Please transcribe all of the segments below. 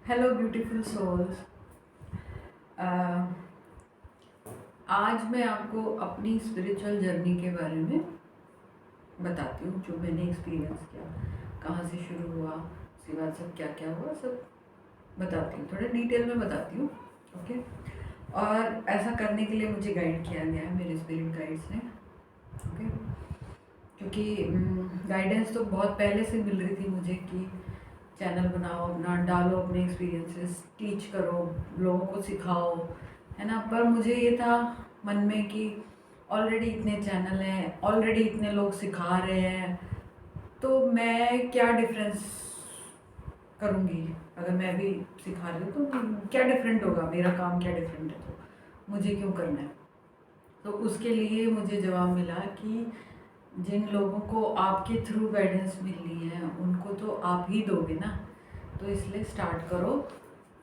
Hello beautiful souls. आज मैं आपको अपनी स्पिरिचुअल जर्नी के बारे में बताती हूँ, जो मैंने एक्सपीरियंस किया, कहाँ से शुरू हुआ, उसके बाद सब क्या क्या हुआ, सब बताती हूँ, थोड़ा डिटेल में बताती हूँ। ओके। और ऐसा करने के लिए मुझे गाइड किया गया है मेरे स्पिरिट गाइड्स ने। ओके। क्योंकि गाइडेंस तो बहुत पहले से मिल रही थी मुझे कि चैनल बनाओ अपना, डालो अपने एक्सपीरियंसेस, टीच करो, लोगों को सिखाओ, है ना। पर मुझे ये था मन में कि ऑलरेडी इतने चैनल हैं, ऑलरेडी इतने लोग सिखा रहे हैं, तो मैं क्या डिफरेंस करूँगी। अगर मैं भी सिखा रही हूँ तो क्या डिफरेंट होगा, मेरा काम क्या डिफरेंट है, तो मुझे क्यों करना है। तो उसके लिए मुझे जवाब मिला कि जिन लोगों को आपके थ्रू गाइडेंस मिल रही है उनको तो आप ही दोगे ना, तो इसलिए स्टार्ट करो।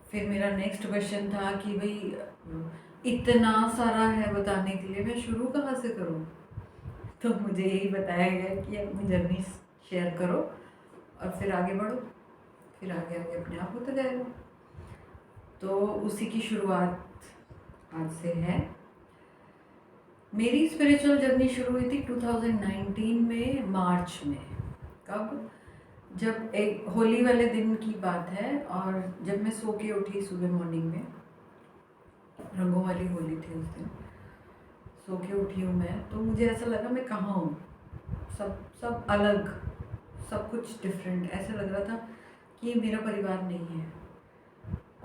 फिर मेरा नेक्स्ट क्वेश्चन था कि भाई इतना सारा है बताने के लिए, मैं शुरू कहाँ से करूँ। तो मुझे यही बताया गया कि अपनी जर्नी शेयर करो और फिर आगे बढ़ो, फिर आगे आगे अपने आप होता जाएगा। तो उसी की शुरुआत आज से है। मेरी स्पिरिचुअल जर्नी शुरू हुई थी 2019 में, मार्च में। कब? जब एक होली वाले दिन की बात है, और जब मैं सो के उठी सुबह मॉर्निंग में, रंगों वाली होली थी उस दिन, सो के उठी हूँ मैं, तो मुझे ऐसा लगा मैं कहाँ हूँ, सब सब अलग, सब कुछ डिफरेंट। ऐसा लग रहा था कि ये मेरा परिवार नहीं है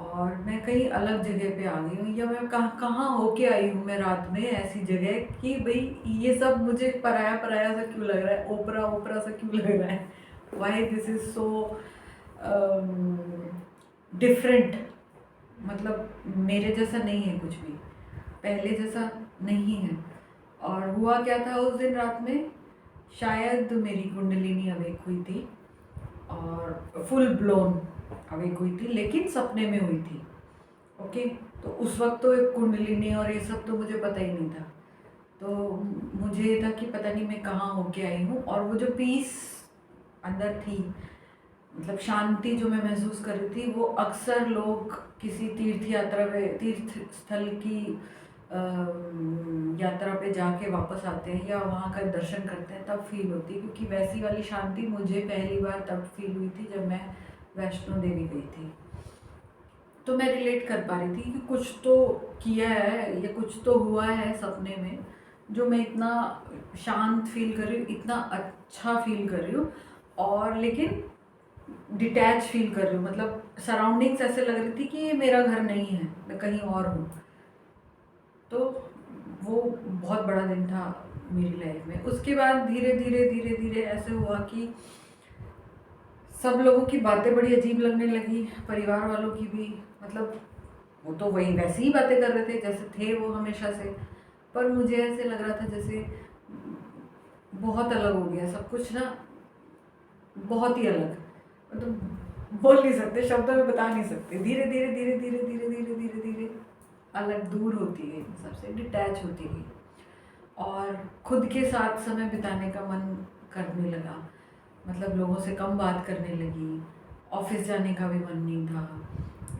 और मैं कहीं अलग जगह पे आ गई हूँ, या मैं कहाँ कहाँ होके आई हूँ मैं रात में ऐसी जगह कि भाई ये सब मुझे पराया पराया सा क्यों लग रहा है, ओपरा ओपरा सा क्यों लग रहा है, why this is so different. मतलब मेरे जैसा नहीं है कुछ भी, पहले जैसा नहीं है। और हुआ क्या था उस दिन रात में, शायद मेरी कुंडलिनी अवेक हुई थी, और फुल ब्लोन अवेक हुई थी, लेकिन सपने में हुई थी। ओके। तो उस वक्त तो एक कुंडलिनी और ये सब तो मुझे पता ही नहीं था। तो मुझे ये था कि पता नहीं मैं कहाँ होके आई हूँ, और वो जो पीस अंदर थी, मतलब शांति जो मैं महसूस कर रही थी, वो अक्सर लोग किसी तीर्थ यात्रा पे, तीर्थ स्थल की यात्रा पे जाके वापस आते हैं या वहाँ का दर्शन करते हैं तब फील होती है। क्योंकि वैसी वाली शांति मुझे पहली बार तब फील हुई थी जब मैं वैष्णो देवी गई थी। तो मैं रिलेट कर पा रही थी कि कुछ तो किया है या कुछ तो हुआ है सपने में, जो मैं इतना शांत फील कर रही हूँ, इतना अच्छा फील कर रही हूँ, और लेकिन डिटैच फील कर रही हूँ। मतलब सराउंडिंग्स ऐसे लग रही थी कि ये मेरा घर नहीं है, मैं कहीं और हूँ। तो वो बहुत बड़ा दिन था मेरी लाइफ में। उसके बाद धीरे धीरे धीरे धीरे ऐसे हुआ कि सब लोगों की बातें बड़ी अजीब लगने लगी, परिवार वालों की भी। मतलब वो तो वही वैसे ही बातें कर रहे थे जैसे थे वो हमेशा से, पर मुझे ऐसे लग रहा था जैसे बहुत अलग हो गया सब कुछ ना, बहुत ही अलग। मतलब बोल नहीं सकते, शब्दों में बता नहीं सकते। धीरे धीरे धीरे धीरे धीरे धीरे धीरे धीरे अलग, दूर होती गई, सबसे डिटैच होती गई, और खुद के साथ समय बिताने का मन करने लगा। मतलब लोगों से कम बात करने लगी, ऑफिस जाने का भी मन नहीं था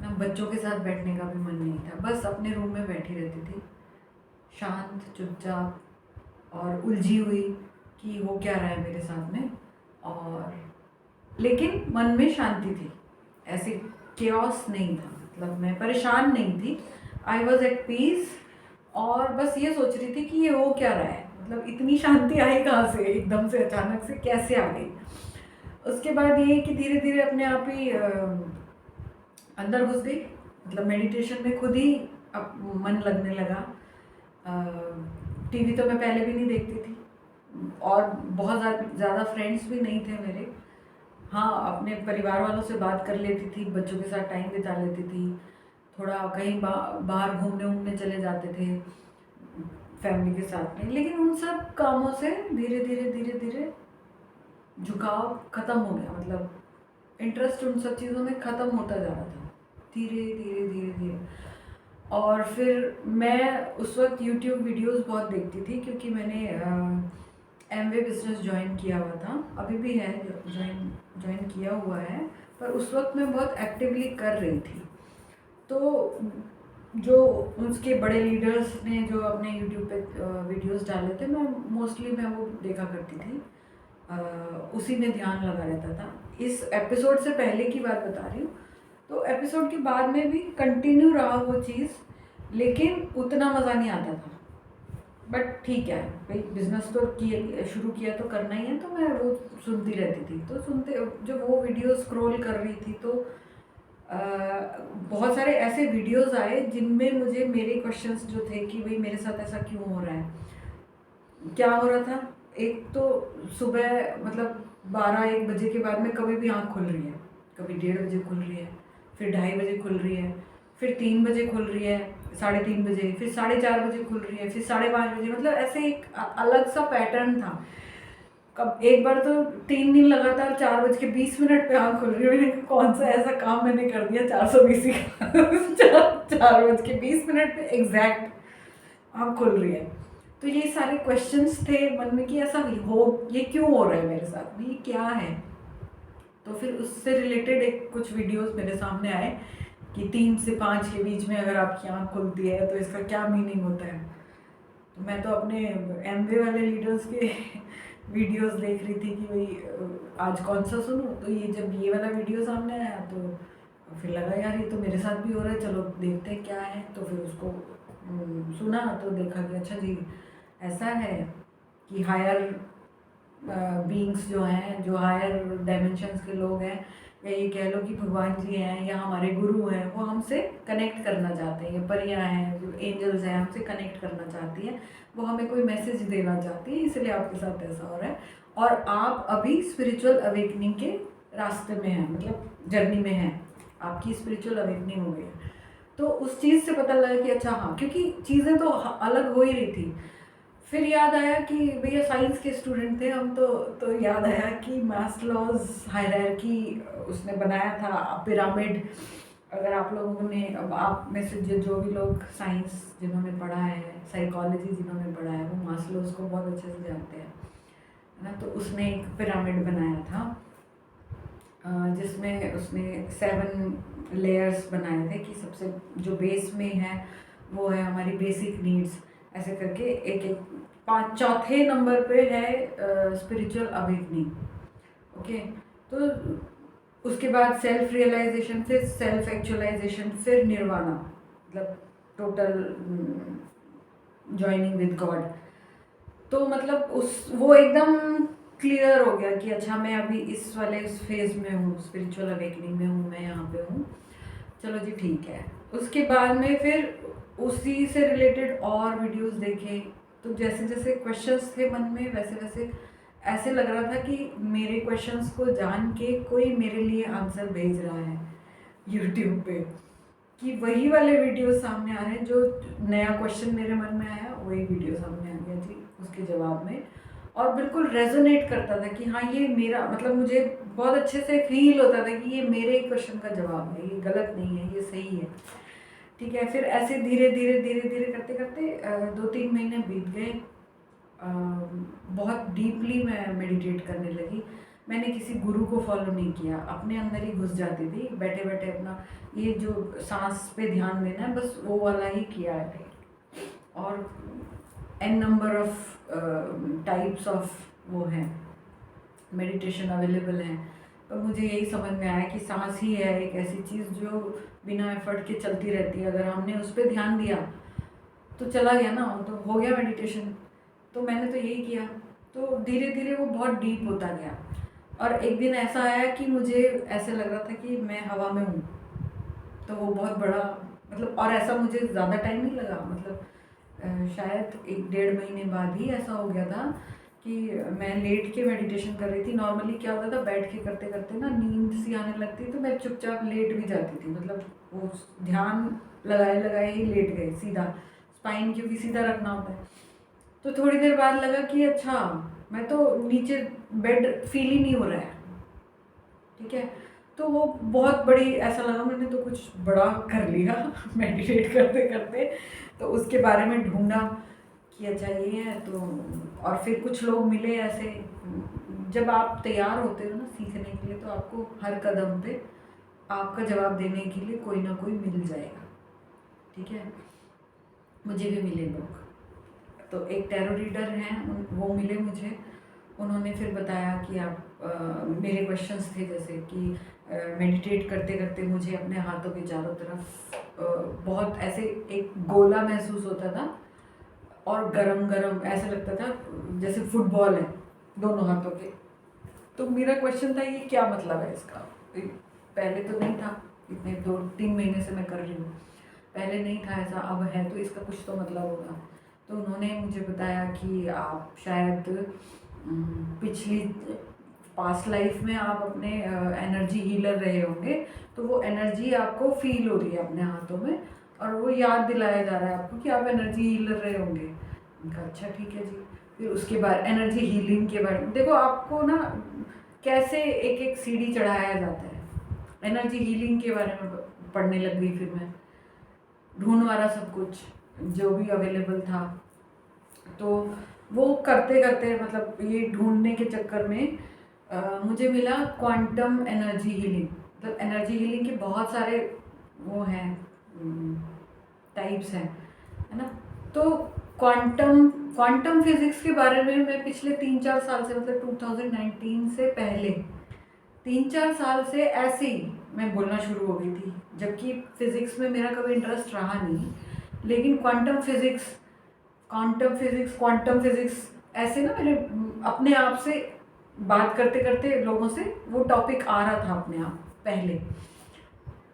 ना, बच्चों के साथ बैठने का भी मन नहीं था, बस अपने रूम में बैठी रहती थी, शांत चुपचाप और उलझी हुई कि हो क्या रहा है मेरे साथ में। और लेकिन मन में शांति थी, ऐसे केओस नहीं था, मतलब मैं परेशान नहीं थी, आई वॉज एट पीस। और बस ये सोच रही थी कि ये हो क्या रहा है, मतलब इतनी शांति आई कहाँ से, एकदम से अचानक से कैसे आ गई। उसके बाद ये कि धीरे धीरे अपने आप ही अंदर घुस गई, मतलब मेडिटेशन में खुद ही अब मन लगने लगा। टीवी तो मैं पहले भी नहीं देखती थी, और बहुत ज़्यादा फ्रेंड्स भी नहीं थे मेरे। हाँ, अपने परिवार वालों से बात कर लेती थी, बच्चों के साथ टाइम बिता लेती थी, थोड़ा कहीं बाहर घूमने उमने चले जाते थे फैमिली के साथ में। लेकिन उन सब कामों से धीरे धीरे धीरे धीरे झुकाव ख़त्म हो गया, मतलब इंटरेस्ट उन सब चीज़ों में ख़त्म होता जा रहा था धीरे धीरे धीरे धीरे। और फिर मैं उस वक्त यूट्यूब वीडियोस बहुत देखती थी, क्योंकि मैंने एमवे बिजनेस ज्वाइन किया हुआ था, अभी भी है, ज्वाइन ज्वाइन किया हुआ है, पर उस वक्त मैं बहुत एक्टिवली कर रही थी। तो जो उसके बड़े लीडर्स ने जो अपने यूट्यूब पे वीडियोस डाले थे, मैं वो देखा करती थी, उसी में ध्यान लगा रहता था। इस एपिसोड से पहले की बात बता रही हूँ। तो एपिसोड के बाद में भी कंटिन्यू रहा वो चीज़, लेकिन उतना मज़ा नहीं आता था। बट ठीक है भाई, बिजनेस तो शुरू किया तो करना ही है, तो मैं वो सुनती रहती थी। तो जब वो वीडियो स्क्रॉल कर रही थी तो बहुत सारे ऐसे वीडियोस आए जिनमें मुझे मेरे क्वेश्चंस जो थे कि भाई मेरे साथ ऐसा क्यों हो रहा है, क्या हो रहा था। एक तो सुबह मतलब 12-1 बजे के बाद में कभी भी आँख खुल रही है, कभी 1:30 बजे खुल रही है, फिर 2:30 बजे खुल रही है, फिर 3 बजे खुल रही है, 3:30 बजे, फिर 4:30 बजे खुल रही है, फिर 5:30 बजे। मतलब ऐसे एक अलग सा पैटर्न था। कब एक बार तो 3 दिन लगातार 4:20 पे आँख खुल रही है। मैंने कहा कौन सा ऐसा काम मैंने कर दिया 420 का 4:20 पे एग्जैक्ट आँख खुल रही है। तो ये सारे क्वेश्चंस थे मन में कि ऐसा ये क्यों हो रहा है मेरे साथ में, ये क्या है। तो फिर उससे रिलेटेड कुछ वीडियोस मेरे सामने आए कि 3 से 5 के बीच में अगर आपकी आँख खुलती है तो इसका क्या मीनिंग होता है। तो मैं तो अपने एमवे वाले लीडर्स के वीडियोस देख रही थी कि भाई आज कौन सा सुनूं। तो जब ये वाला वीडियो सामने आया तो फिर लगा यार ये तो मेरे साथ भी हो रहा है, चलो देखते हैं क्या है। तो फिर उसको सुना तो देखा कि अच्छा जी ऐसा है कि हायर बीइंग्स जो हैं, जो हायर डायमेंशंस के लोग हैं, या ये कह लो कि भगवान जी हैं या हमारे गुरु हैं, वो हमसे कनेक्ट करना चाहते हैं। ये परियां हैं, जो एंजल्स हैं, हमसे कनेक्ट करना चाहती हैं, वो हमें कोई मैसेज देना चाहती है, इसलिए आपके साथ ऐसा हो रहा है। और आप अभी स्पिरिचुअल अवेकनिंग के रास्ते में हैं, मतलब जर्नी में हैं, आपकी स्पिरिचुअल अवेकनिंग हो गई है। तो उस चीज़ से पता लगा कि अच्छा हाँ, क्योंकि चीज़ें तो अलग हो ही रही थी। फिर याद आया कि भैया साइंस के स्टूडेंट थे हम, तो याद आया कि मास्लोज हायरार्की उसने बनाया था, पिरामिड। अगर आप लोगों ने, अब आप में से जो भी लोग साइंस जिन्होंने पढ़ा है, साइकोलॉजी जिन्होंने पढ़ा है, वो मास्लोज को बहुत अच्छे से जानते हैं, है ना। तो उसने एक पिरामिड बनाया था जिसमें उसने 7 लेयर्स बनाए थे कि सबसे जो बेस में है वो है हमारी बेसिक नीड्स, ऐसे करके एक चौथे नंबर पे है स्पिरिचुअल अवेकनिंग। ओके, तो उसके बाद सेल्फ रियलाइजेशन, फिर सेल्फ एक्चुअलाइजेशन, फिर निर्वाणा, मतलब टोटल जॉइनिंग विद गॉड। तो मतलब वो एकदम क्लियर हो गया कि अच्छा मैं अभी इस फेज में हूँ, स्पिरिचुअल अवेकनिंग में हूँ, मैं यहाँ पे हूँ, चलो जी ठीक है। उसके बाद में फिर उसी से रिलेटेड और वीडियोस देखे, तो जैसे जैसे क्वेश्चंस थे मन में, वैसे वैसे ऐसे लग रहा था कि मेरे क्वेश्चंस को जान के कोई मेरे लिए आंसर भेज रहा है यूट्यूब पे, कि वही वाले वीडियो सामने आ रहे हैं। जो नया क्वेश्चन मेरे मन में आया वही वीडियो सामने आ गया जी उसके जवाब में, और बिल्कुल रेजोनेट करता था कि हाँ ये मेरा, मतलब मुझे बहुत अच्छे से फील होता था कि ये मेरे क्वेश्चन का जवाब है, ये गलत नहीं है, ये सही है, ठीक है। फिर ऐसे धीरे धीरे धीरे धीरे करते करते 2-3 महीने बीत गए। बहुत डीपली मैं मेडिटेट करने लगी। मैंने किसी गुरु को फॉलो नहीं किया, अपने अंदर ही घुस जाती थी, बैठे बैठे अपना ये जो सांस पे ध्यान देना है बस वो वाला ही किया है। और n number of types of वो हैं मेडिटेशन अवेलेबल हैं, तो मुझे यही समझ में आया कि सांस ही है एक ऐसी चीज़ जो बिना एफर्ट के चलती रहती है। अगर हमने उस पर ध्यान दिया तो चला गया ना, तो हो गया मेडिटेशन। तो मैंने तो यही किया, तो धीरे धीरे वो बहुत डीप होता गया। और एक दिन ऐसा आया कि मुझे ऐसे लग रहा था कि मैं हवा में हूँ, तो वो बहुत बड़ा, मतलब, और ऐसा मुझे ज़्यादा टाइम नहीं लगा, मतलब शायद 1-1.5 महीने बाद ही ऐसा हो गया था कि मैं लेट के मेडिटेशन कर रही थी। नॉर्मली क्या होता था, बैठ के करते करते ना नींद सी आने लगती, तो मैं चुपचाप लेट भी जाती थी, मतलब वो ध्यान लगाए लगाए ही लेट गए सीधा, स्पाइन क्योंकि सीधा रखना होता है। तो थोड़ी देर बाद लगा कि अच्छा मैं तो नीचे बेड फील ही नहीं हो रहा है, ठीक है। तो वो बहुत बड़ी, ऐसा लगा मैंने तो कुछ बड़ा कर लिया मेडिटेट करते करते। तो उसके बारे में ढूंढा कि अच्छा ये है, तो और फिर कुछ लोग मिले ऐसे जब आप तैयार होते हो ना सीखने के लिए, तो आपको हर कदम पे आपका जवाब देने के लिए कोई ना कोई मिल जाएगा। ठीक है, मुझे भी मिले लोग। तो एक टैरो रीडर हैं, वो मिले मुझे। उन्होंने फिर बताया कि आप मेरे क्वेश्चंस थे जैसे कि मेडिटेट करते करते मुझे अपने हाथों के चारों तरफ बहुत ऐसे एक गोला महसूस होता था और गरम गरम ऐसा लगता था जैसे फुटबॉल है दोनों हाथों के। तो मेरा क्वेश्चन था ये क्या मतलब है इसका। पहले तो नहीं था, इतने 2-3 महीने से मैं कर रही हूँ, पहले नहीं था ऐसा, अब है, तो इसका कुछ तो मतलब होगा। तो उन्होंने मुझे बताया कि आप शायद पिछली पास्ट लाइफ में आप अपने एनर्जी हीलर रहे होंगे, तो वो एनर्जी आपको फील हो रही है अपने हाथों में, और वो याद दिलाया जा रहा है आपको कि आप एनर्जी हीलर रहे होंगे। उनका अच्छा ठीक है जी। फिर उसके बाद एनर्जी हीलिंग के बारे में देखो, आपको ना कैसे एक एक सीढ़ी चढ़ाया जाता है। एनर्जी हीलिंग के बारे में पढ़ने लग गई, फिर मैं ढूंढ मारा सब कुछ जो भी अवेलेबल था। तो वो करते करते मतलब ये ढूंढने के चक्कर में मुझे मिला क्वांटम एनर्जी हीलिंग। मतलब एनर्जी हीलिंग के बहुत सारे वो हैं, टाइप्स हैं, है ना। तो क्वांटम क्वांटम फिजिक्स के बारे में मैं पिछले 3-4 साल से, मतलब 2019 से पहले 3-4 साल से ऐसे ही मैं बोलना शुरू हो गई थी, जबकि फिज़िक्स में मेरा कभी इंटरेस्ट रहा नहीं। लेकिन क्वांटम फिज़िक्स ऐसे ना मेरे अपने आप से बात करते करते लोगों से वो टॉपिक आ रहा था अपने आप पहले।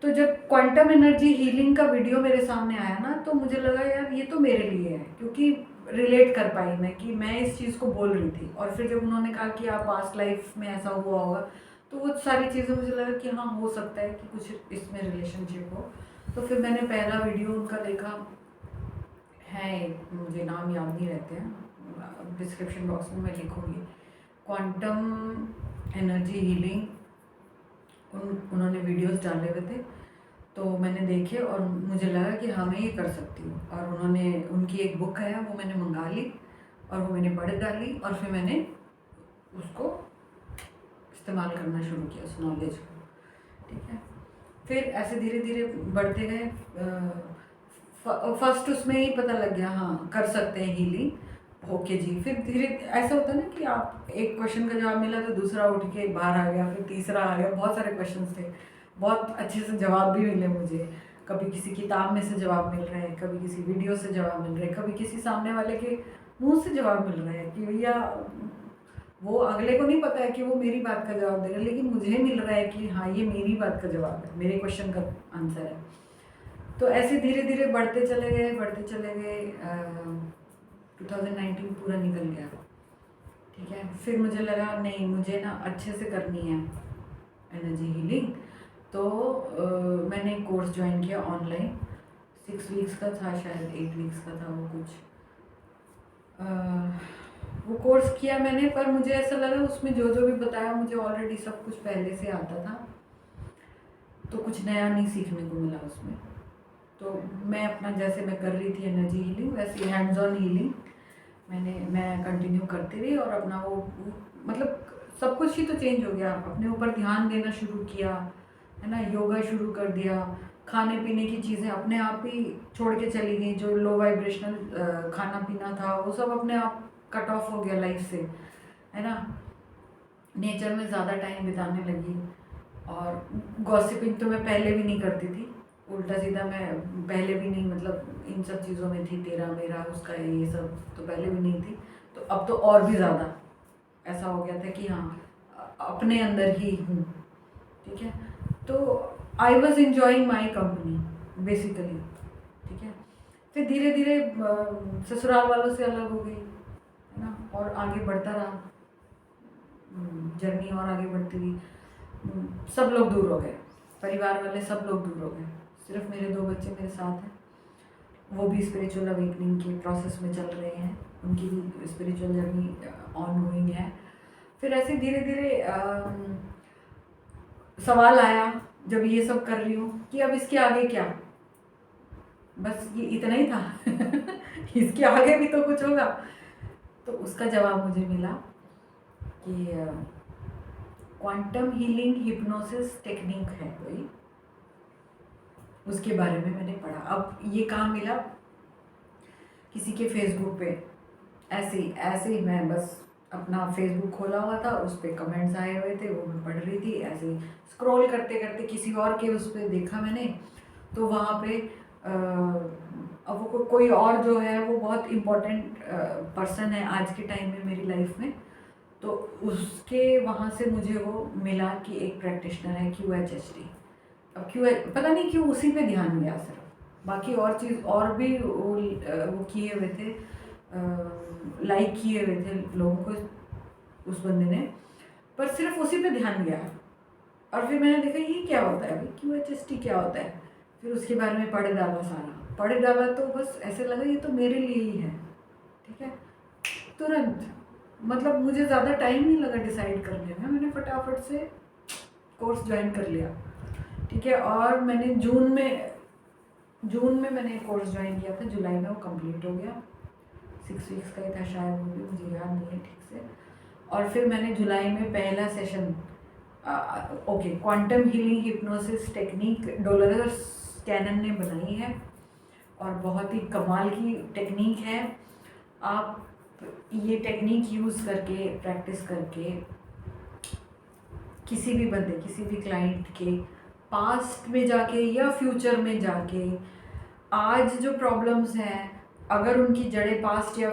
तो जब क्वांटम एनर्जी हीलिंग का वीडियो मेरे सामने आया ना, तो मुझे लगा यार ये तो मेरे लिए है, क्योंकि रिलेट कर पाई मैं कि मैं इस चीज़ को बोल रही थी। और फिर जब उन्होंने कहा कि आप पास्ट लाइफ में ऐसा हुआ होगा, तो वो सारी चीज़ें मुझे लगा कि हाँ हो सकता है कि कुछ इसमें रिलेशनशिप हो। तो फिर मैंने पहला वीडियो उनका देखा है, मुझे नाम याद नहीं रहते हैं, डिस्क्रिप्शन बॉक्स में मैं लिखूँगी। क्वांटम एनर्जी हीलिंग उन्होंने वीडियोस डाले हुए थे, तो मैंने देखे और मुझे लगा कि हाँ मैं ये कर सकती हूँ। और उनकी एक बुक है वो मैंने मंगा ली और वो मैंने पढ़ डाली, और फिर मैंने उसको इस्तेमाल करना शुरू किया उस नॉलेज को। ठीक है, फिर ऐसे धीरे धीरे बढ़ते गए। फर्स्ट उसमें ही पता लग गया हाँ कर सकते हैं हीलिंग, ओके जी। फिर धीरे ऐसा होता है ना कि आप एक क्वेश्चन का जवाब मिला तो दूसरा उठ के बाहर आ गया, फिर तीसरा आ गया। बहुत सारे क्वेश्चंस थे, बहुत अच्छे से जवाब भी मिले मुझे। कभी किसी किताब में से जवाब मिल रहे हैं, कभी किसी वीडियो से जवाब मिल रहे हैं, कभी किसी सामने वाले के मुंह से जवाब मिल रहे हैं कि भैया वो अगले को नहीं पता है कि वो मेरी बात का जवाब दे रहा है, लेकिन मुझे मिल रहा है कि हाँ ये मेरी बात का जवाब है, मेरे क्वेश्चन का आंसर है। तो ऐसे धीरे धीरे बढ़ते चले गए। 2019 पूरा निकल गया। ठीक है, फिर मुझे लगा नहीं मुझे ना अच्छे से करनी है एनर्जी हीलिंग। तो मैंने एक कोर्स ज्वाइन किया ऑनलाइन, 6 वीक्स का था, शायद 8 वीक्स का था वो कुछ। वो कोर्स किया मैंने, पर मुझे ऐसा लगा उसमें जो जो भी बताया मुझे ऑलरेडी सब कुछ पहले से आता था, तो कुछ नया नहीं सीखने को मिला उसमें। तो मैं अपना जैसे मैं कर रही थी एनर्जी हीलिंग, वैसे हैंड्स ऑन हीलिंग मैं कंटिन्यू करती रही। और अपना वो मतलब सब कुछ ही तो चेंज हो गया, अपने ऊपर ध्यान देना शुरू किया, है ना, योगा शुरू कर दिया, खाने पीने की चीज़ें अपने आप ही छोड़ के चली गई। जो लो वाइब्रेशनल खाना पीना था वो सब अपने आप कट ऑफ हो गया लाइफ से, है ना। नेचर में ज़्यादा टाइम बिताने लगी। और गॉसिपिंग तो मैं पहले भी नहीं करती थी, उल्टा सीधा मैं पहले भी नहीं, मतलब इन सब चीज़ों में थी, तेरा मेरा उसका ये सब तो पहले भी नहीं थी। तो अब तो और भी ज़्यादा ऐसा हो गया था कि हाँ अपने अंदर ही हूँ। ठीक है, तो I was enjoying my company basically. ठीक है, फिर धीरे धीरे ससुराल वालों से अलग हो गई, है ना, और आगे बढ़ता रहा जर्नी, और आगे बढ़ती रही। सब लोग दूर हो गए, परिवार वाले सब लोग दूर हो गए, सिर्फ मेरे 2 बच्चे मेरे साथ हैं। वो भी स्पिरिचुअल अवेकनिंग के प्रोसेस में चल रहे हैं, उनकी भी स्पिरिचुअल जर्नी ऑन गोइंग है। फिर ऐसे धीरे धीरे सवाल आया जब ये सब कर रही हूँ कि अब इसके आगे क्या, बस ये इतना ही था इसके आगे भी तो कुछ होगा। तो उसका जवाब मुझे मिला कि क्वांटम हीलिंग हिप्नोसिस टेक्निक है कोई, उसके बारे में मैंने पढ़ा। अब ये कहाँ मिला, किसी के फेसबुक पे ऐसे ही मैं बस अपना फेसबुक खोला हुआ था, उस पर कमेंट्स आए हुए थे, वो मैं पढ़ रही थी, ऐसे ही स्क्रॉल करते करते किसी और के उस पर देखा मैंने, तो वहाँ पे अब वो कोई और जो है वो बहुत इम्पोर्टेंट पर्सन है आज के टाइम में मेरी लाइफ में, तो उसके वहाँ से मुझे वो मिला कि एक प्रैक्टिशनर है QHHT। अब पता नहीं क्यों उसी पे ध्यान गया सिर्फ, बाकी और चीज़ और भी वो किए हुए थे, लाइक किए हुए थे लोगों को उस बंदे ने, पर सिर्फ उसी पे ध्यान गया। और फिर मैंने देखा ये क्या होता है भाई, QHHT क्या होता है, फिर उसके बारे में पढ़ डाला तो बस ऐसे लगा ये तो मेरे लिए ही है। ठीक है, तुरंत, मतलब मुझे ज़्यादा टाइम नहीं लगा डिसाइड करने में, मैंने फटाफट से कोर्स ज्वाइन कर लिया। ठीक है, और मैंने जून में मैंने कोर्स ज्वाइन किया था, जुलाई में वो कंप्लीट हो गया, 6 वीक्स का ही था शायद, वो भी मुझे याद नहीं है ठीक से। और फिर मैंने जुलाई में पहला session, okay, quantum healing hypnosis technique Dolores Cannon ने बनाई है और बहुत ही कमाल की टेक्निक है। आप ये टेक्निक यूज़ करके, प्रैक्टिस करके, किसी भी बंदे, किसी भी क्लाइंट के पास्ट में जाके या फ्यूचर में जाके, आज जो प्रॉब्लम्स हैं अगर उनकी जड़ें पास्ट या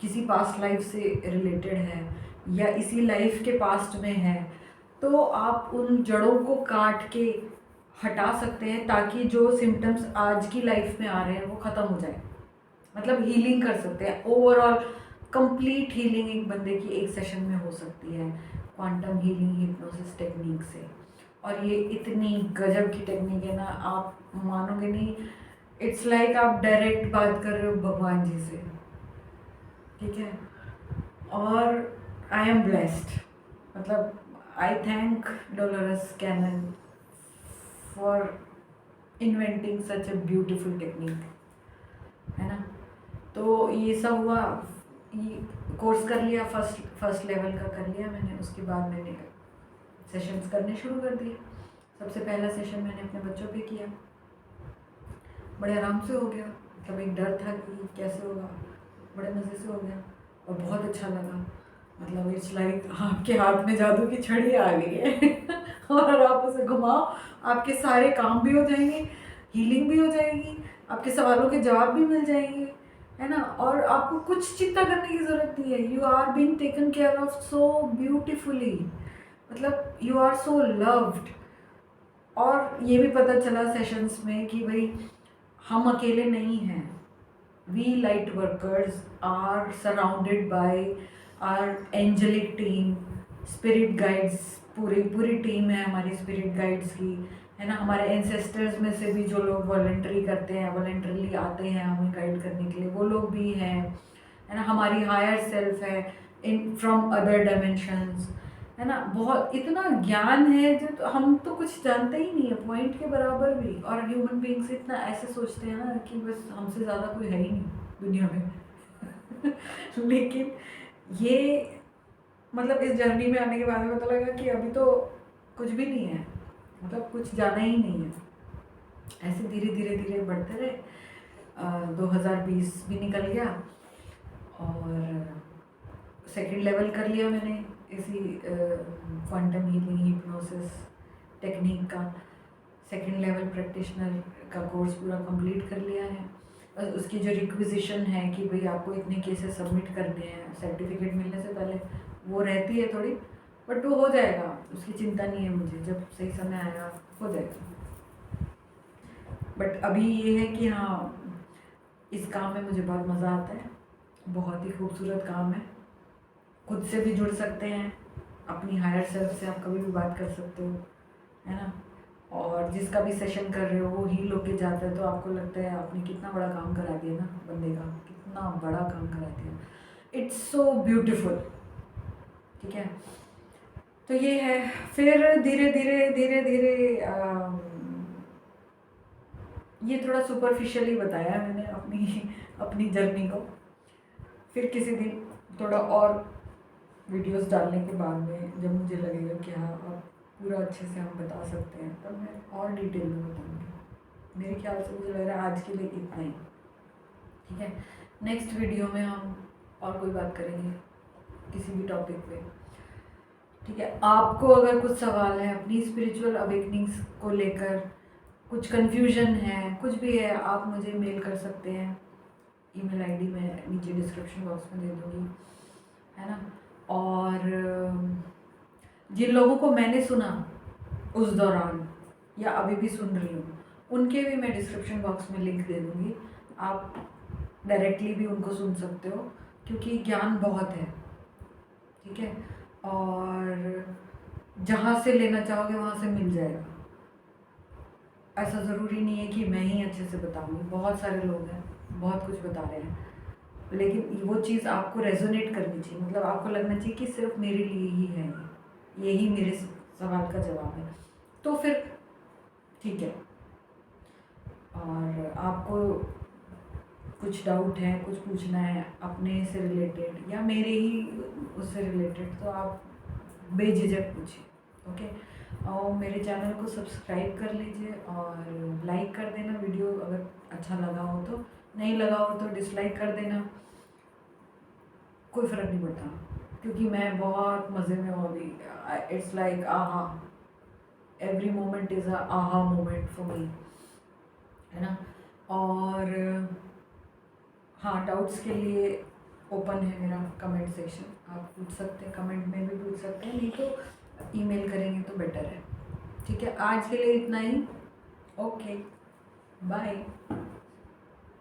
किसी पास्ट लाइफ से रिलेटेड है या इसी लाइफ के पास्ट में है, तो आप उन जड़ों को काट के हटा सकते हैं ताकि जो सिम्टम्स आज की लाइफ में आ रहे हैं वो ख़त्म हो जाए। मतलब हीलिंग कर सकते हैं, ओवरऑल कंप्लीट हीलिंग एक बंदे की एक सेशन में हो सकती है क्वांटम हीलिंग हिप्नोसिस टेक्निक से। और ये इतनी गजब की टेक्निक है ना, आप मानोगे नहीं, इट्स लाइक आप डायरेक्ट बात कर रहे हो भगवान जी से। ठीक है, और आई एम ब्लेस्ड, मतलब I thank Dolores Cannon for inventing such a beautiful technique, है ना। तो ये सब हुआ, ये कोर्स कर लिया, फर्स्ट लेवल का कर लिया मैंने। उसके बाद मैंने सेशंस करने शुरू कर दिए। सबसे पहला सेशन मैंने अपने बच्चों पे किया, बड़े आराम से हो गया, मतलब एक डर था कि कैसे होगा, बड़े मज़े से हो गया और बहुत अच्छा लगा। मतलब इट्स लाइक आपके हाथ में जादू की छड़ी आ गई है और आप उसे घुमाओ, आपके सारे काम भी हो जाएंगे, हीलिंग भी हो जाएगी, आपके सवालों के जवाब भी मिल जाएंगे, है ना। और आपको कुछ चिंता करने की ज़रूरत नहीं है, you are being taken care of so beautifully, मतलब यू आर सो लव्ड। और ये भी पता चला सेशंस में कि भाई हम अकेले नहीं हैं, we light workers are surrounded by our angelic team, spirit guides, पूरी टीम है हमारी स्पिरिट गाइड्स की, है ना। हमारे एंसेस्टर्स में से भी जो लोग वॉलंटरी करते हैं, वॉलंटरली आते हैं हमें गाइड करने के लिए, वो लोग भी हैं, है ना। हमारी हायर सेल्फ है इन फ्रॉम अदर डायमेंशंस, है ना। बहुत इतना ज्ञान है जो तो हम तो कुछ जानते ही नहीं है, पॉइंट के बराबर भी। और ह्यूमन बीइंग्स इतना ऐसे सोचते हैं ना कि बस हमसे ज़्यादा कोई है ही नहीं दुनिया में लेकिन ये, मतलब इस जर्नी में आने के बाद में पता लगा कि अभी तो कुछ भी नहीं है, मतलब कुछ जाना ही नहीं है। ऐसे धीरे धीरे धीरे बढ़ते रहे। 2020 भी निकल गया और सेकंड लेवल कर लिया मैंने इसी क्वांटम हीलिंग हिप्नोसिस टेक्निक का। सेकंड लेवल प्रैक्टिशनर का कोर्स पूरा कंप्लीट कर लिया है। उसकी जो रिक्विजिशन है कि भाई आपको इतने केसेस सबमिट करने हैं सर्टिफिकेट मिलने से पहले, वो रहती है थोड़ी, बट वो हो जाएगा, उसकी चिंता नहीं है मुझे, जब सही समय आएगा हो जाएगा। बट अभी ये है कि हाँ, इस काम में मुझे बहुत मज़ा आता है, बहुत ही खूबसूरत काम है। खुद से भी जुड़ सकते हैं, अपनी हायर सेल्फ से आप कभी भी बात कर सकते हो, है ना। और जिसका भी सेशन कर रहे हो वो हील होके जाता है तो आपको लगता है आपने कितना बड़ा काम करा दिया ना, बंदे का कितना बड़ा काम करा दिया। It's so beautiful. ठीक है, तो ये है। फिर धीरे धीरे धीरे धीरे ये थोड़ा सुपरफिशियली बताया मैंने अपनी जर्नी को। फिर किसी दिन थोड़ा और वीडियोस डालने के बाद में जब मुझे लगेगा कि हाँ अब पूरा अच्छे से हम बता सकते हैं, तब मैं और डिटेल में बताऊँगी। मेरे ख्याल से मुझे लग रहा है आज के लिए इतना ही, ठीक है। नेक्स्ट वीडियो में हम और कोई बात करेंगे किसी भी टॉपिक पे, ठीक है। आपको अगर कुछ सवाल है अपनी स्पिरिचुअल अवेकनिंग्स को लेकर, कुछ कन्फ्यूजन है, कुछ भी है, आप मुझे मेल कर सकते हैं। ईमेल आईडी मैं नीचे डिस्क्रिप्शन बॉक्स में दे दूँगी, है ना। और जिन लोगों को मैंने सुना उस दौरान या अभी भी सुन रही हूँ, उनके भी मैं डिस्क्रिप्शन बॉक्स में लिंक दे दूँगी। आप डायरेक्टली भी उनको सुन सकते हो, क्योंकि ज्ञान बहुत है, ठीक है। और जहाँ से लेना चाहोगे वहाँ से मिल जाएगा। ऐसा ज़रूरी नहीं है कि मैं ही अच्छे से बताऊँगी, बहुत सारे लोग हैं बहुत कुछ बता रहे हैं, लेकिन वो चीज़ आपको रेजोनेट करनी चाहिए, मतलब आपको लगना चाहिए कि सिर्फ मेरे लिए ही है, यही मेरे सवाल का जवाब है, तो फिर ठीक है। और आपको कुछ डाउट है, कुछ पूछना है अपने से रिलेटेड या मेरे ही उससे रिलेटेड, तो आप बेझिझक पूछिए, ओके। और मेरे चैनल को सब्सक्राइब कर लीजिए और लाइक कर देना वीडियो अगर अच्छा लगा हो तो, नहीं लगा हो तो डिसलाइक कर देना, कोई फ़र्क नहीं पड़ता, क्योंकि मैं बहुत मज़े में हूँ अभी। इट्स लाइक आहा, every moment is a aha moment for me, है ना। और हाँ, डाउट्स के लिए ओपन है मेरा कमेंट सेक्शन, आप पूछ सकते हैं, कमेंट में भी पूछ सकते हैं, नहीं तो ईमेल करेंगे तो बेटर है, ठीक है। आज के लिए इतना ही, ओके, बाय।